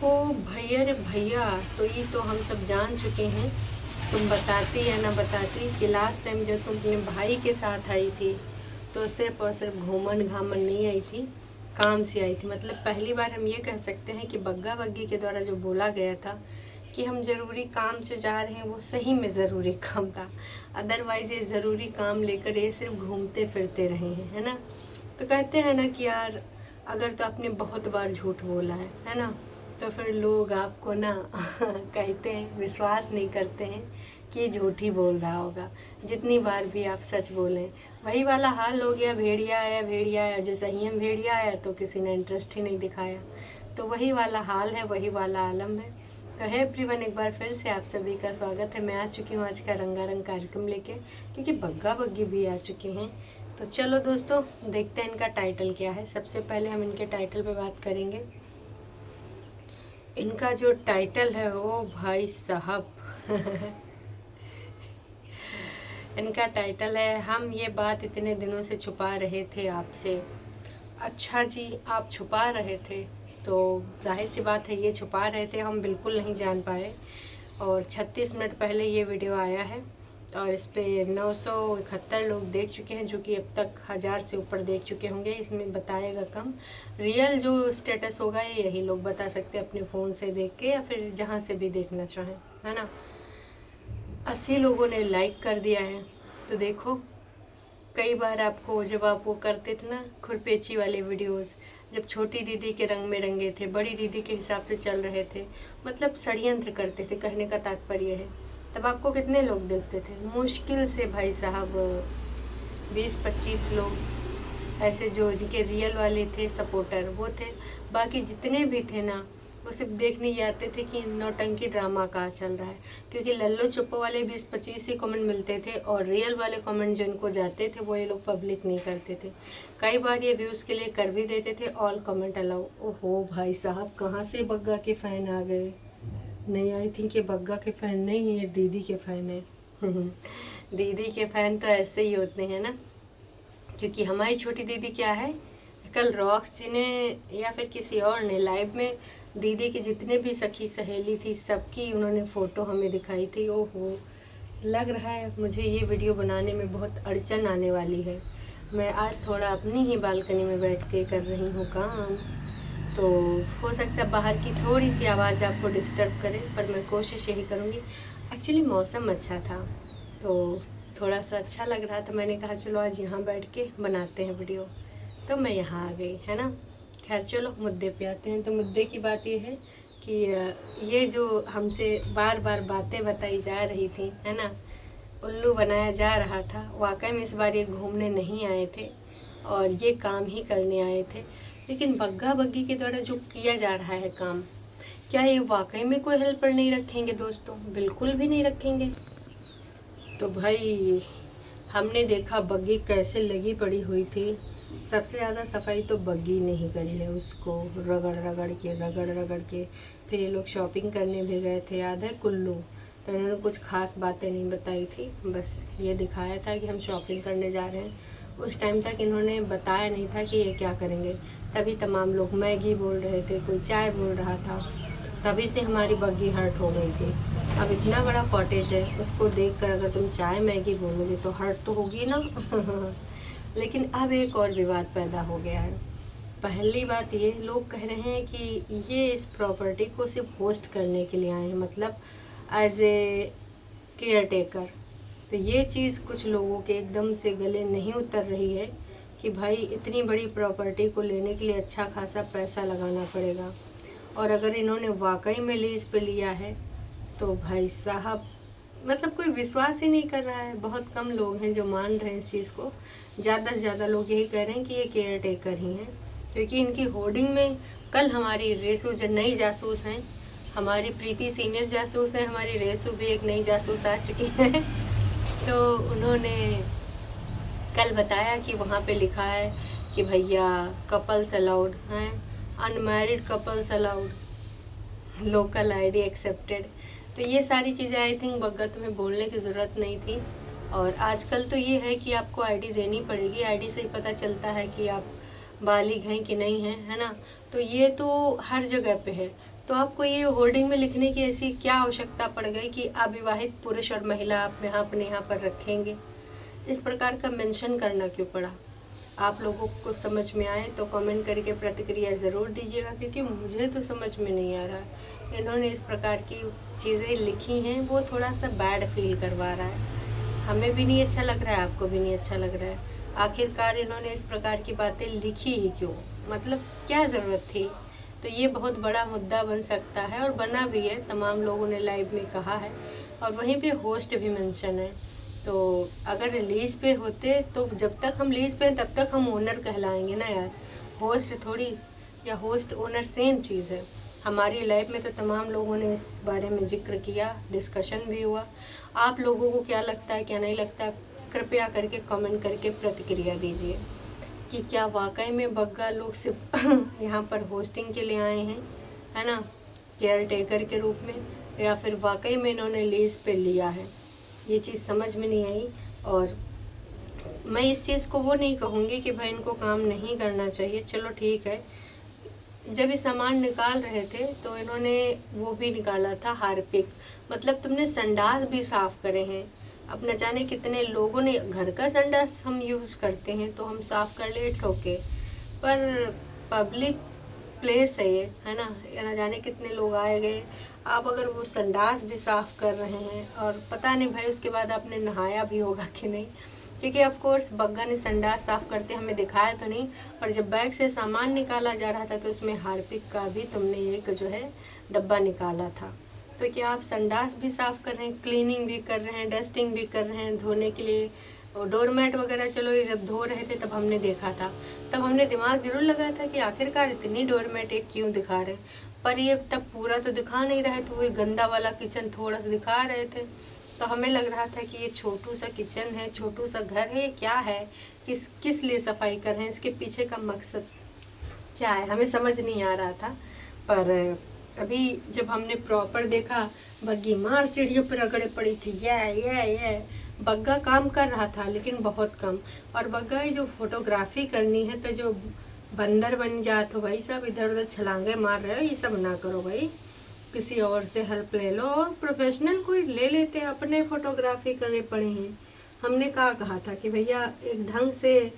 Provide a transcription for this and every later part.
ओ भैया रे भैया, तो ये तो हम सब जान चुके हैं। तुम बताती या ना बताती कि लास्ट टाइम जब तुम अपने भाई के साथ आई थी तो सिर्फ और सिर्फ घूमन घामन नहीं आई थी, काम से आई थी। मतलब पहली बार हम ये कह सकते हैं कि बग्गा बग्गी के द्वारा जो बोला गया था कि हम ज़रूरी काम से जा रहे हैं, वो सही में ज़रूरी काम था। अदरवाइज़ ये ज़रूरी काम लेकर ये सिर्फ घूमते फिरते रहे हैं, है ना। तो कहते हैं ना कि यार, अगर तो आपने बहुत बार झूठ बोला है ना, तो फिर लोग आपको ना कहते हैं, विश्वास नहीं करते हैं कि ये झूठ ही बोल रहा होगा। जितनी बार भी आप सच बोलें, वही वाला हाल हो गया। भेड़िया आया, जैसे ही हम भेड़िया आया तो किसी ने इंटरेस्ट ही नहीं दिखाया। तो वही वाला हाल है, वही वाला आलम है। तो है एवरीवन, एक बार फिर से आप सभी का स्वागत है। मैं आ चुकी हूँ आज का रंगारंग कार्यक्रम लेके, क्योंकि बग्गा बग्गी भी आ चुके हैं। तो चलो दोस्तों, देखते हैं इनका टाइटल क्या है। सबसे पहले हम इनके टाइटल पे बात करेंगे। इनका जो टाइटल है, ओ भाई साहब इनका टाइटल है, हम ये बात इतने दिनों से छुपा रहे थे आपसे। अच्छा जी, आप छुपा रहे थे तो जाहिर सी बात है, ये छुपा रहे थे, हम बिल्कुल नहीं जान पाए। और 36 मिनट पहले ये वीडियो आया है और इस पर 971 लोग देख चुके हैं, जो कि अब तक 1000 से ऊपर देख चुके होंगे। इसमें बताएगा कम, रियल जो स्टेटस होगा ये यही लोग बता सकते हैं अपने फ़ोन से देख के, या फिर जहाँ से भी देखना चाहें, है ना। 80 लोगों ने लाइक कर दिया है। तो देखो, कई बार आपको, जब आप वो करते थे ना खुरपेची वाले वीडियोस, जब छोटी दीदी के रंग में रंगे थे, बड़ी दीदी के हिसाब से चल रहे थे, मतलब षड्यंत्र करते थे, कहने का तात्पर्य है, तब आपको कितने लोग देखते थे? मुश्किल से भाई साहब 20-25 लोग ऐसे जो इनके रियल वाले थे, सपोर्टर वो थे। बाकी जितने भी थे ना, वो सिर्फ देखने ही आते थे कि नौटंकी ड्रामा कहाँ चल रहा है। क्योंकि लल्लो चुप्पो वाले 20-25 ही कमेंट मिलते थे, और रियल वाले कमेंट जो इनको जाते थे वो ये लोग पब्लिक नहीं करते थे। कई बार ये व्यूज़ के लिए कर भी देते थे ऑल कमेंट अलाउ। ओहो भाई साहब, कहाँ से बग्गा के फ़ैन आ गए। नहीं, आई थिंक ये बग्गा के फ़ैन नहीं, ये दीदी के फ़ैन है दीदी के फ़ैन तो ऐसे ही होते हैं ना। क्योंकि हमारी छोटी दीदी क्या है, कल रॉक्स जी ने या फिर किसी और ने लाइव में दीदी की जितने भी सखी सहेली थी, सबकी उन्होंने फ़ोटो हमें दिखाई थी। ओहो, लग रहा है मुझे ये वीडियो बनाने में बहुत अड़चन आने वाली है। मैं आज थोड़ा अपनी ही बालकनी में बैठ के कर रही हूँ काम, तो हो सकता है बाहर की थोड़ी सी आवाज़ आपको डिस्टर्ब करे, पर मैं कोशिश यही करूँगी। एक्चुअली मौसम अच्छा था, तो थोड़ा सा अच्छा लग रहा था। मैंने कहा चलो आज यहाँ बैठ के बनाते हैं वीडियो, तो मैं यहाँ आ गई, है ना। खैर चलो मुद्दे पे आते हैं। तो मुद्दे की बात ये है कि ये जो हमसे बार बार बातें बताई जा रही थी, है ना, उल्लू बनाया जा रहा था, वाकई में इस बार ये घूमने नहीं आए थे और ये काम ही करने आए थे। लेकिन बग्गा बग्गी के द्वारा जो किया जा रहा है काम, क्या ये वाकई में कोई हेल्पर नहीं रखेंगे दोस्तों? बिल्कुल भी नहीं रखेंगे। तो भाई, हमने देखा बग्गी कैसे लगी पड़ी हुई थी। सबसे ज़्यादा सफाई तो बग्गी ने ही करी है, उसको रगड़ रगड़ के। फिर ये लोग शॉपिंग करने भी गए थे, याद है, कुल्लू। तो इन्होंने कुछ खास बातें नहीं बताई थी, बस ये दिखाया था कि हम शॉपिंग करने जा रहे हैं। उस टाइम तक इन्होंने बताया नहीं था कि ये क्या करेंगे। तभी तमाम लोग मैगी बोल रहे थे, कोई चाय बोल रहा था, तभी से हमारी बग्गी हर्ट हो गई थी। अब इतना बड़ा कॉटेज है, उसको देखकर अगर तुम चाय मैगी बोलोगे तो हर्ट तो होगी ना लेकिन अब एक और विवाद पैदा हो गया है। पहली बात ये, लोग कह रहे हैं कि ये इस प्रॉपर्टी को सिर्फ होस्ट करने के लिए आए हैं, मतलब एज ए केयर टेकर। तो ये चीज़ कुछ लोगों के एकदम से गले नहीं उतर रही है कि भाई इतनी बड़ी प्रॉपर्टी को लेने के लिए अच्छा खासा पैसा लगाना पड़ेगा, और अगर इन्होंने वाकई में लीज पे लिया है तो भाई साहब, मतलब कोई विश्वास ही नहीं कर रहा है। बहुत कम लोग हैं जो मान रहे हैं इस चीज़ को। ज़्यादा से ज़्यादा लोग यही कह रहे हैं कि ये केयर टेकर ही हैं, क्योंकि इनकी होर्डिंग में कल हमारी रेसू जो नई जासूस हैं, हमारी प्रीति सीनियर जासूस है, हमारी रेसू भी एक नई जासूस आ चुकी है तो उन्होंने कल बताया कि वहाँ पे लिखा है कि भैया कपल्स अलाउड हैं, unmarried couples allowed, local ID accepted. तो ये सारी चीज़ें आई थिंक बग्गा तुम्हें बोलने की ज़रूरत नहीं थी। और आजकल तो ये है कि आपको आईडी देनी पड़ेगी, आईडी से ही पता चलता है कि आप बालिग हैं कि नहीं हैं, है ना। तो ये तो हर जगह पे है। तो आपको ये होर्डिंग में लिखने की ऐसी क्या आवश्यकता पड़ गई कि अविवाहित पुरुष और महिला आप यहाँ अपने यहाँ पर रखेंगे? इस प्रकार का मेंशन करना क्यों पड़ा? आप लोगों को समझ में आए तो कमेंट करके प्रतिक्रिया ज़रूर दीजिएगा, क्योंकि मुझे तो समझ में नहीं आ रहा। इन्होंने इस प्रकार की चीज़ें लिखी हैं, वो थोड़ा सा बैड फील करवा रहा है। हमें भी नहीं अच्छा लग रहा है, आपको भी नहीं अच्छा लग रहा है। आखिरकार इन्होंने इस प्रकार की बातें लिखी ही क्यों? मतलब क्या ज़रूरत थी? तो ये बहुत बड़ा मुद्दा बन सकता है, और बना भी है। तमाम लोगों ने लाइव में कहा है, और वहीं पे होस्ट भी मेंशन है। तो अगर लीज पे होते तो जब तक हम लीज पे हैं तब तक हम ओनर कहलाएंगे ना यार, होस्ट थोड़ी, या होस्ट ओनर सेम चीज़ है। हमारी लाइफ में तो तमाम लोगों ने इस बारे में जिक्र किया, डिस्कशन भी हुआ। आप लोगों को क्या लगता है, क्या नहीं लगता, कृपया करके कमेंट करके प्रतिक्रिया दीजिए कि क्या वाकई में बग्गा लोग सिर्फ यहाँ पर होस्टिंग के लिए आए हैं, है ना, केयर टेकर के रूप में, या फिर वाकई में इन्होंने लीज पे लिया है। ये चीज़ समझ में नहीं आई। और मैं इस चीज़ को वो नहीं कहूँगी कि भाई इनको काम नहीं करना चाहिए, चलो ठीक है। जब ये सामान निकाल रहे थे तो इन्होंने वो भी निकाला था हार्पिक, मतलब तुमने संडास भी साफ करे हैं। अब न जाने कितने लोगों ने, घर का संडास हम यूज़ करते हैं तो हम साफ कर ले, इट्स ओके, पर पब्लिक प्लेस है ये, है ना, न जाने कितने लोग आए गए। आप अगर वो संडास भी साफ कर रहे हैं, और पता नहीं भाई उसके बाद आपने नहाया भी होगा कि नहीं, क्योंकि ऑफ कोर्स बग्गा ने संडास साफ करते हमें दिखाया तो नहीं। और जब बैग से सामान निकाला जा रहा था तो उसमें हार्पिक का भी तुमने एक जो है डब्बा निकाला था। तो क्या आप संडास भी साफ कर रहे हैं, क्लीनिंग भी कर रहे हैं, डस्टिंग भी कर रहे हैं, धोने के लिए और डोरमैट वगैरह, चलो ये जब धो रहे थे तब हमने देखा था, तब हमने दिमाग जरूर लगाया था कि आखिरकार इतनी डोरमैट एक क्यों दिखा रहे, पर ये तब पूरा तो दिखा नहीं रहे थे, वही गंदा वाला किचन थोड़ा सा दिखा रहे थे। तो हमें लग रहा था कि ये छोटू सा किचन है, छोटू सा घर है, क्या है, किस लिए सफाई कर रहे हैं, इसके पीछे का मकसद क्या है, हमें समझ नहीं आ रहा था। पर अभी जब हमने प्रॉपर देखा, बग्गी मार सीढ़ियों पर रगड़े पड़ी थी, ये बग्गा काम कर रहा था लेकिन बहुत कम। और बग्गा ही जो फोटोग्राफी करनी है तो जो बंदर बन जा, तो भाई साहब इधर उधर छलांगे मार रहे हो, ये सब ना करो भाई, किसी और से हेल्प ले लो, और प्रोफेशनल कोई ले लेते हैं, अपने फोटोग्राफी करने पड़े हैं। हमने कहा था कि भैया एक ढंग से,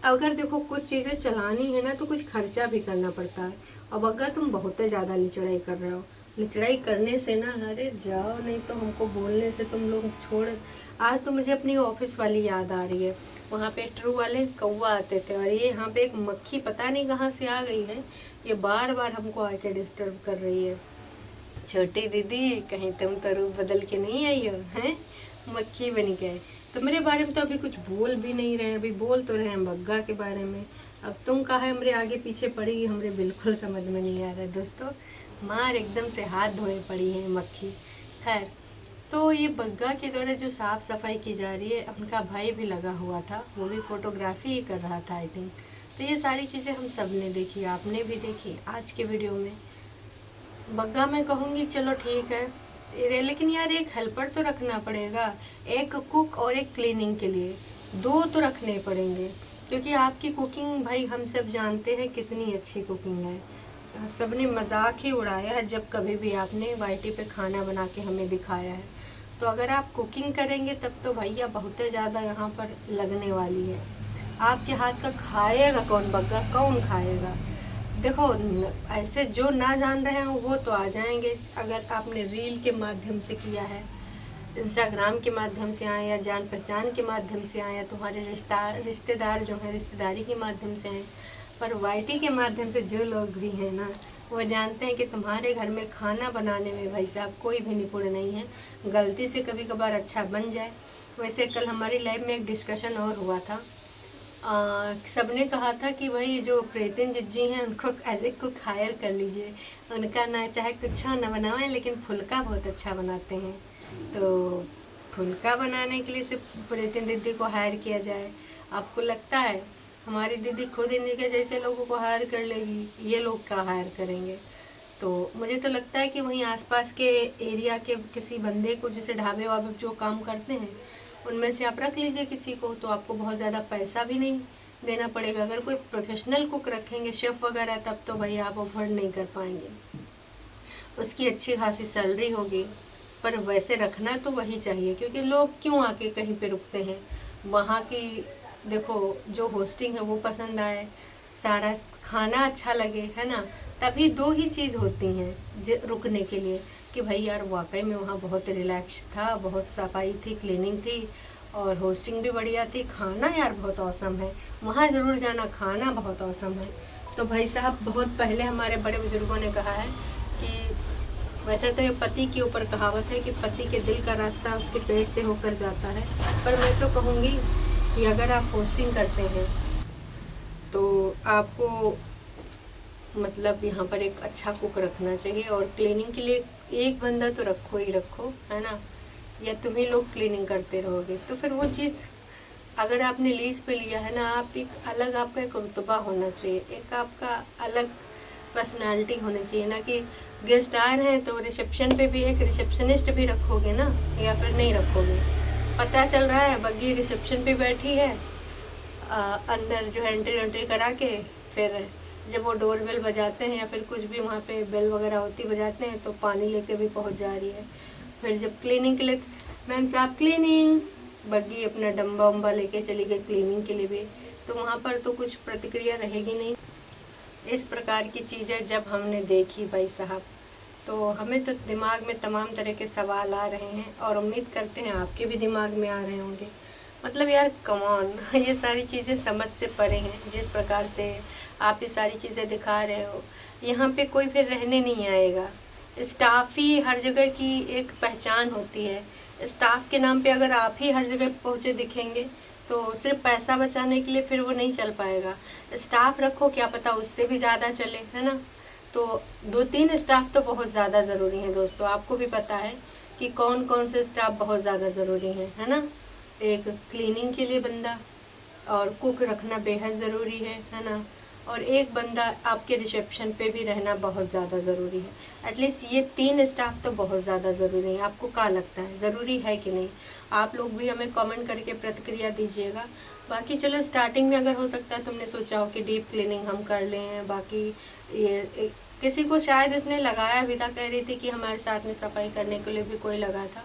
अगर देखो कुछ चीज़ें चलानी है ना तो कुछ खर्चा भी करना पड़ता है। अब अगर तुम बहुत ज़्यादा लिचड़ाई कर रहे हो, लिचड़ाई करने से ना, अरे जाओ, नहीं तो हमको बोलने से तुम लोग छोड़। आज तो मुझे अपनी ऑफिस वाली याद आ रही है, वहाँ पे ट्रू वाले कौवा आते थे, और ये यहाँ पे एक मक्खी पता नहीं कहाँ से आ गई है, ये बार बार हमको आके डिस्टर्ब कर रही है। छोटी दीदी कहीं तुम तो रूप बदल के नहीं आई हो, हैं, मक्खी बन गए। तो मेरे बारे में तो अभी कुछ बोल भी नहीं रहे हैं, अभी बोल तो रहे हैं बग्गा के बारे में। अब तुम कहा है हमरे आगे पीछे पड़ी, हमरे बिल्कुल समझ में नहीं आ रहा है दोस्तों, मार एकदम से हाथ धोए पड़ी है मक्खी। खैर, तो ये बग्गा के द्वारा जो साफ सफाई की जा रही है, उनका भाई भी लगा हुआ था, वो भी फोटोग्राफी ही कर रहा था आई थिंक। तो ये सारी चीज़ें हम सब ने देखी, आपने भी देखी आज के वीडियो में। बग्गा मैं कहूँगी चलो ठीक है, लेकिन यार एक हेल्पर तो रखना पड़ेगा, एक कुक और एक क्लीनिंग के लिए, दो तो रखने पड़ेंगे, क्योंकि आपकी कुकिंग भाई हम सब जानते हैं कितनी अच्छी कुकिंग है। सबने मजाक ही उड़ाया है जब कभी भी आपने वाईटी पे खाना बना के हमें दिखाया है। तो अगर आप कुकिंग करेंगे तब तो भैया बहुत ज़्यादा यहाँ पर लगने वाली है। आपके हाथ का खाएगा कौन बग्गा, कौन खाएगा? देखो ऐसे जो ना जान रहे हैं वो तो आ जाएंगे, अगर आपने रील के माध्यम से किया है, इंस्टाग्राम के माध्यम से आए, या जान पहचान के माध्यम से आए, या तुम्हारे रिश्तेदार जो है रिश्तेदारी के माध्यम से हैं। पर वाईटी के माध्यम से जो लोग भी हैं ना, वो जानते हैं कि तुम्हारे घर में खाना बनाने में भाई साहब कोई भी निपुण नहीं है, गलती से कभी कभार अच्छा बन जाए। वैसे कल हमारी लाइव में एक डिस्कशन और हुआ था, सबने कहा था कि भाई जो प्रीतिन जिज्जी हैं उनको एज ए कुक हायर कर लीजिए, उनका ना चाहे कुछ ना बनाएं लेकिन फुल्का बहुत अच्छा बनाते हैं। तो फुल्का बनाने के लिए सिर्फ प्रीतिन दीदी को हायर किया जाए? आपको लगता है हमारी दीदी खुद इनके जैसे लोगों को हायर कर लेगी? ये लोग क्या हायर करेंगे? तो मुझे तो लगता है कि वहीं आसपास के एरिया के किसी बंदे को, जैसे ढाबे वाबे जो काम करते हैं उनमें से आप रख लीजिए किसी को, तो आपको बहुत ज़्यादा पैसा भी नहीं देना पड़ेगा। अगर कोई प्रोफेशनल कुक रखेंगे, शेफ़ वगैरह, तब तो भाई आप अफोर्ड नहीं कर पाएंगे। उसकी अच्छी खासी सैलरी होगी, पर वैसे रखना तो वही चाहिए, क्योंकि लोग क्यों आके कहीं पे रुकते हैं। वहाँ की देखो जो होस्टिंग है वो पसंद आए, सारा खाना अच्छा लगे, है ना। तभी दो ही चीज़ होती हैं रुकने के लिए, कि भाई यार वाकई में वहाँ बहुत रिलैक्स था, बहुत सफाई थी, क्लीनिंग थी, और होस्टिंग भी बढ़िया थी, खाना यार बहुत औसम है, वहाँ ज़रूर जाना, खाना बहुत औसम है। तो भाई साहब बहुत पहले हमारे बड़े बुजुर्गों ने कहा है कि वैसे तो ये पति के ऊपर कहावत है कि पति के दिल का रास्ता उसके पेट से होकर जाता है, पर मैं तो कहूँगी कि अगर आप होस्टिंग करते हैं तो आपको मतलब यहाँ पर एक अच्छा कुक रखना चाहिए, और क्लीनिंग के लिए एक बंदा तो रखो ही रखो, है ना। या तुम ही लोग क्लीनिंग करते रहोगे तो फिर वो चीज़, अगर आपने लीज पे लिया है ना, आप एक अलग आपका एक रुतबा होना चाहिए, एक आपका अलग पर्सनालिटी होनी चाहिए ना, कि गेस्ट आ रहे हैं तो रिसेप्शन पे भी एक रिसेप्शनिस्ट भी रखोगे ना, या फिर नहीं रखोगे। पता चल रहा है बग्गी रिसेप्शन पे बैठी है, अंदर जो है एंट्री करा के, फिर जब वो डोर बेल बजाते हैं या फिर कुछ भी वहाँ पे बेल वगैरह होती बजाते हैं तो पानी लेके भी पहुँच जा रही है। फिर जब क्लीनिंग के लिए, मैम साहब क्लीनिंग, बग्गी अपना डम्बा उम्बा लेके चली गई क्लीनिंग के लिए भी, तो वहाँ पर तो कुछ प्रतिक्रिया रहेगी नहीं। इस प्रकार की चीज़ें जब हमने देखी भाई साहब, तो हमें तो दिमाग में तमाम तरह के सवाल आ रहे हैं, और उम्मीद करते हैं आपके भी दिमाग में आ रहे होंगे। मतलब यार कम ऑन, ये सारी चीज़ें समझ से परे हैं। जिस प्रकार से आप ये सारी चीज़ें दिखा रहे हो, यहाँ पे कोई फिर रहने नहीं आएगा। स्टाफ ही हर जगह की एक पहचान होती है। स्टाफ के नाम पे अगर आप ही हर जगह पहुँचे दिखेंगे तो सिर्फ पैसा बचाने के लिए फिर वो नहीं चल पाएगा। स्टाफ रखो, क्या पता उससे भी ज़्यादा चले, है ना। तो 2-3 स्टाफ तो बहुत ज़्यादा ज़रूरी हैं दोस्तों। आपको भी पता है कि कौन कौन से स्टाफ बहुत ज़्यादा ज़रूरी हैं, है ना। एक क्लीनिंग के लिए बंदा, और कुक रखना बेहद ज़रूरी है ना। और एक बंदा आपके रिसेप्शन पे भी रहना बहुत ज़्यादा ज़रूरी है। एटलीस्ट ये 3 स्टाफ तो बहुत ज़्यादा ज़रूरी है। आपको क्या लगता है, ज़रूरी है कि नहीं? आप लोग भी हमें कमेंट करके प्रतिक्रिया दीजिएगा। बाकी चलो स्टार्टिंग में अगर हो सकता है तुमने सोचा हो कि डीप क्लीनिंग हम कर लें, बाकी ये किसी को शायद इसने लगाया भी था, कह रही थी कि हमारे साथ में सफाई करने के लिए भी कोई लगा था,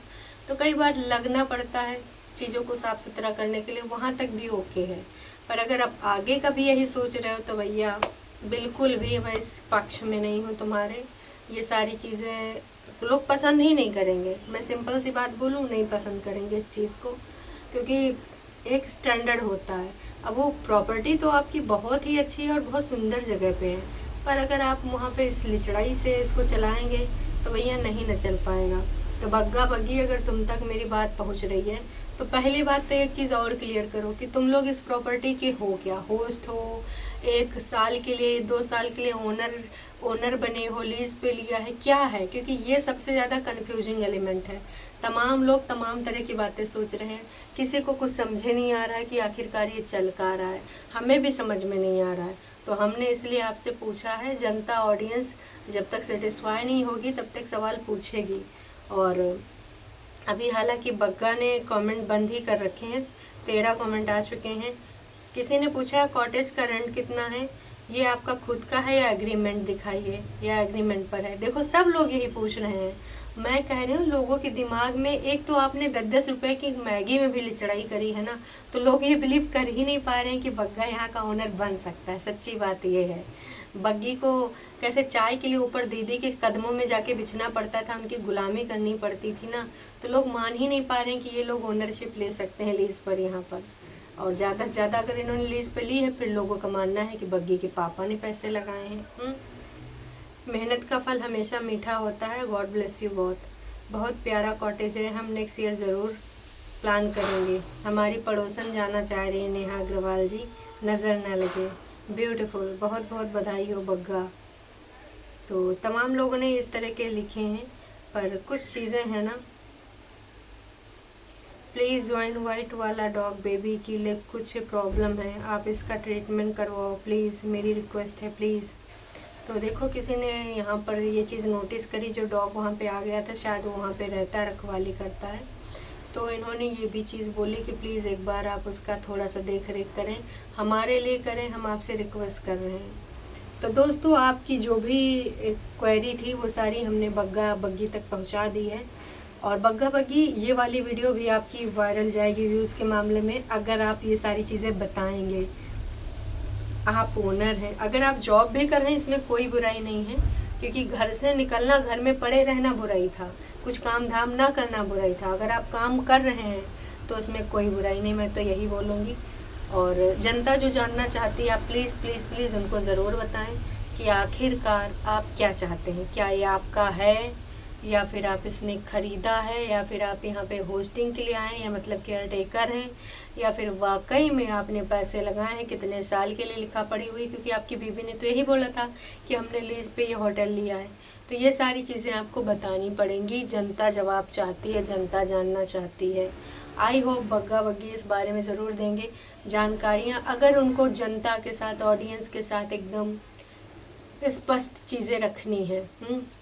तो कई बार लगना पड़ता है चीज़ों को साफ़ सुथरा करने के लिए, वहाँ तक भी ओके है। पर अगर आप आगे का भी यही सोच रहे हो तो भैया बिल्कुल भी मैं इस पक्ष में नहीं हूँ तुम्हारे। ये सारी चीज़ें लोग पसंद ही नहीं करेंगे, मैं सिंपल सी बात बोलूँ, नहीं पसंद करेंगे इस चीज़ को, क्योंकि एक स्टैंडर्ड होता है। अब वो प्रॉपर्टी तो आपकी बहुत ही अच्छी है और बहुत सुंदर जगह पे है, पर अगर आप वहाँ पे इस लिचड़ाई से इसको चलाएंगे तो भैया नहीं न चल पाएगा। तो बग्गा बग्गी अगर तुम तक मेरी बात पहुँच रही है तो पहली बात तो एक चीज़ और क्लियर करो कि तुम लोग इस प्रॉपर्टी के हो क्या, होस्ट हो, 1 साल के लिए 2 साल के लिए ओनर बने हो, लीज पे लिया है, क्या है? क्योंकि ये सबसे ज़्यादा कन्फ्यूजिंग एलिमेंट है। तमाम लोग तमाम तरह की बातें सोच रहे हैं, किसी को कुछ समझे नहीं आ रहा है कि आखिरकार ये चल का रहा है, हमें भी समझ में नहीं आ रहा है। तो हमने इसलिए आपसे पूछा है, जनता ऑडियंस जब तक सेटिस्फाई नहीं होगी तब तक सवाल पूछेगी। और अभी हालांकि बग्गा ने कमेंट बंद ही कर रखे हैं, 13 कमेंट आ चुके हैं। किसी ने पूछा है कॉटेज का रेंट कितना है, ये आपका खुद का है या एग्रीमेंट दिखाइए, या एग्रीमेंट पर है। देखो सब लोग यही पूछ रहे हैं, मैं कह रही हूँ लोगों के दिमाग में, एक तो आपने 10-10 रुपए की मैगी में भी लिचड़ाई करी है ना, तो लोग ये बिलीव कर ही नहीं पा रहे हैं कि बग्गा यहाँ का ओनर बन सकता है। सच्ची बात ये है, बग्गी को कैसे चाय के लिए ऊपर दीदी के कदमों में जाके बिछना पड़ता था, उनकी गुलामी करनी पड़ती थी ना, तो लोग मान ही नहीं पा रहे हैं कि ये लोग ओनरशिप ले सकते हैं लीज पर यहाँ पर। और ज़्यादा से ज़्यादा अगर इन्होंने लीज पे ली है, फिर लोगों का मानना है कि बग्गी के पापा ने पैसे लगाए हैं। मेहनत का फल हमेशा मीठा होता है। God bless you. बहुत प्यारा कॉटेज है, हम नेक्स्ट ईयर ज़रूर प्लान करेंगे। हमारी पड़ोसन जाना चाह रही है नेहा अग्रवाल जी, नज़र न लगे। ब्यूटीफुल, बहुत बहुत बधाई हो बग्गा। तो तमाम लोगों ने इस तरह के लिखे हैं, पर कुछ चीज़ें हैं ना, प्लीज़ ज्वाइन वाइट वाला डॉग बेबी की लिए कुछ प्रॉब्लम है, आप इसका ट्रीटमेंट करवाओ प्लीज़, मेरी रिक्वेस्ट है प्लीज़। तो देखो किसी ने यहाँ पर ये चीज़ नोटिस करी, जो डॉग वहाँ पे आ गया था, शायद वो वहाँ पे रहता है, रखवाली करता है, तो इन्होंने ये भी चीज़ बोली कि प्लीज़ एक बार आप उसका थोड़ा सा देख रेख करें, हमारे लिए करें, हम आपसे रिक्वेस्ट कर रहे हैं। तो दोस्तों आपकी जो भी क्वेरी थी वो सारी हमने बग्गा बग्गी तक पहुंचा दी है। और बग्गा बग्गी ये वाली वीडियो भी आपकी वायरल जाएगी व्यूज़ के मामले में, अगर आप ये सारी चीज़ें बताएंगे। आप ओनर हैं, अगर आप जॉब भी कर रहे हैं इसमें कोई बुराई नहीं है, क्योंकि घर से निकलना, घर में पड़े रहना बुराई था, कुछ काम धाम ना करना बुराई था। अगर आप काम कर रहे हैं तो उसमें कोई बुराई नहीं, मैं तो यही बोलूँगी। और जनता जो जानना चाहती है आप प्लीज़ प्लीज़ प्लीज़ उनको ज़रूर बताएं कि आखिरकार आप क्या चाहते हैं। क्या ये आपका है, या फिर आप इसने ख़रीदा है, या फिर आप यहाँ पे होस्टिंग के लिए आए हैं, या मतलब केयर टेकर हैं, या फिर वाकई में आपने पैसे लगाए हैं, कितने साल के लिए लिखा पड़ी हुई, क्योंकि आपकी बीवी ने तो यही बोला था कि हमने लीज पे ये होटल लिया है। तो ये सारी चीज़ें आपको बतानी पड़ेंगी। जनता जवाब चाहती है, जनता जानना चाहती है। आई होप बग्गा बग्गी इस बारे में ज़रूर देंगे जानकारियाँ, अगर उनको जनता के साथ, ऑडियंस के साथ एकदम स्पष्ट चीज़ें रखनी है,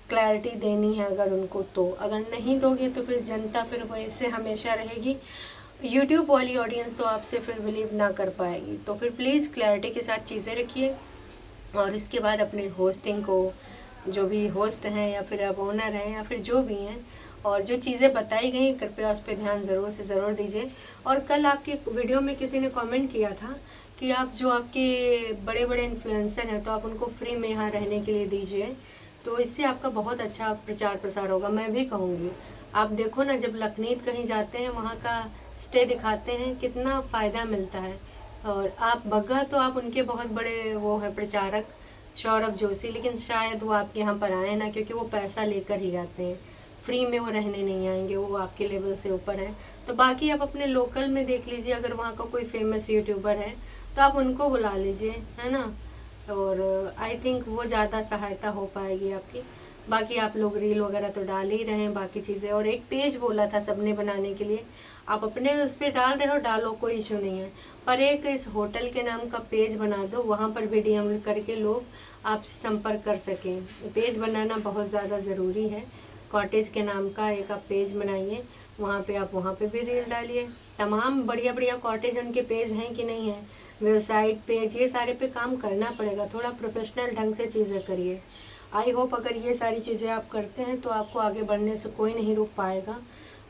क्लैरिटी देनी है अगर उनको। तो अगर नहीं दोगे तो फिर जनता फिर वैसे हमेशा रहेगी, यूट्यूब वाली ऑडियंस तो आपसे फिर बिलीव ना कर पाएगी। तो फिर प्लीज़ क्लैरिटी के साथ चीज़ें रखिए। और इसके बाद अपने होस्टिंग को, जो भी होस्ट हैं या फिर आप ओनर हैं या फिर जो भी हैं, और जो चीज़ें बताई गई कृपया उस पर ध्यान ज़रूर से ज़रूर दीजिए। और कल आपके वीडियो में किसी ने कमेंट किया था कि आप जो आपके बड़े बड़े इन्फ्लुएंसर हैं तो आप उनको फ्री में यहाँ रहने के लिए दीजिए, तो इससे आपका बहुत अच्छा प्रचार प्रसार होगा। मैं भी कहूँगी, आप देखो ना, जब लखनीत कहीं जाते हैं वहाँ का स्टे दिखाते हैं, कितना फ़ायदा मिलता है। और आप बग्गा तो आप उनके बहुत बड़े वो हैं प्रचारक, सौरभ जोशी, लेकिन शायद वो आपके यहाँ पर आए ना, क्योंकि वो पैसा लेकर ही आते हैं, फ्री में वो रहने नहीं आएंगे, वो आपके लेवल से ऊपर है। तो बाकी आप अपने लोकल में देख लीजिए, अगर वहाँ का कोई फेमस यूट्यूबर है तो आप उनको बुला लीजिए, है ना। और आई थिंक वो ज़्यादा सहायता हो पाएगी आपकी। बाकी आप लोग रील वगैरह तो डाल ही रहे हैं, बाकी चीज़ें। और एक पेज बोला था सबने बनाने के लिए, आप अपने उस पर डाल रहे हो, डालो, कोई इशू नहीं है, पर एक इस होटल के नाम का पेज बना दो, वहाँ पर भी डीएम करके लोग आपसे संपर्क कर सकें। पेज बनाना बहुत ज़्यादा ज़रूरी है। कॉटेज के नाम का एक आप पेज बनाइए, वहाँ पे आप वहाँ पे भी रील डालिए। तमाम बढ़िया बढ़िया कॉटेज उनके पेज हैं कि नहीं है, वेबसाइट पेज, ये सारे पे काम करना पड़ेगा। थोड़ा प्रोफेशनल ढंग से चीज़ें करिए। आई होप अगर ये सारी चीज़ें आप करते हैं तो आपको आगे बढ़ने से कोई नहीं रोक पाएगा।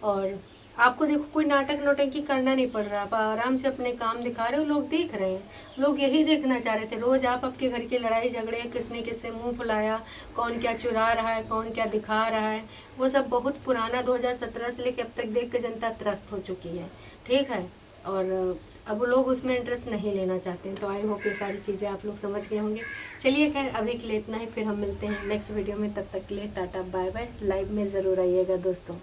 और आपको देखो, कोई नाटक नौटंकी करना नहीं पड़ रहा, आप आराम से अपने काम दिखा रहे हो, लोग देख रहे हैं। लोग यही देखना चाह रहे थे, रोज़ आप आपके घर की लड़ाई झगड़े, किसने किससे मुंह फुलाया, कौन क्या चुरा रहा है, कौन क्या दिखा रहा है, वो सब बहुत पुराना 2017 से लेकर अब तक देख कर जनता त्रस्त हो चुकी है, ठीक है। और अब लोग उसमें इंटरेस्ट नहीं लेना चाहते हैं। तो आई होप ये सारी चीज़ें आप लोग समझ गए होंगे। चलिए खैर अभी के लिए इतना ही, फिर हम मिलते हैं नेक्स्ट वीडियो में। तब तक के लिए टाटा बाय बाय। लाइव में ज़रूर आइएगा दोस्तों।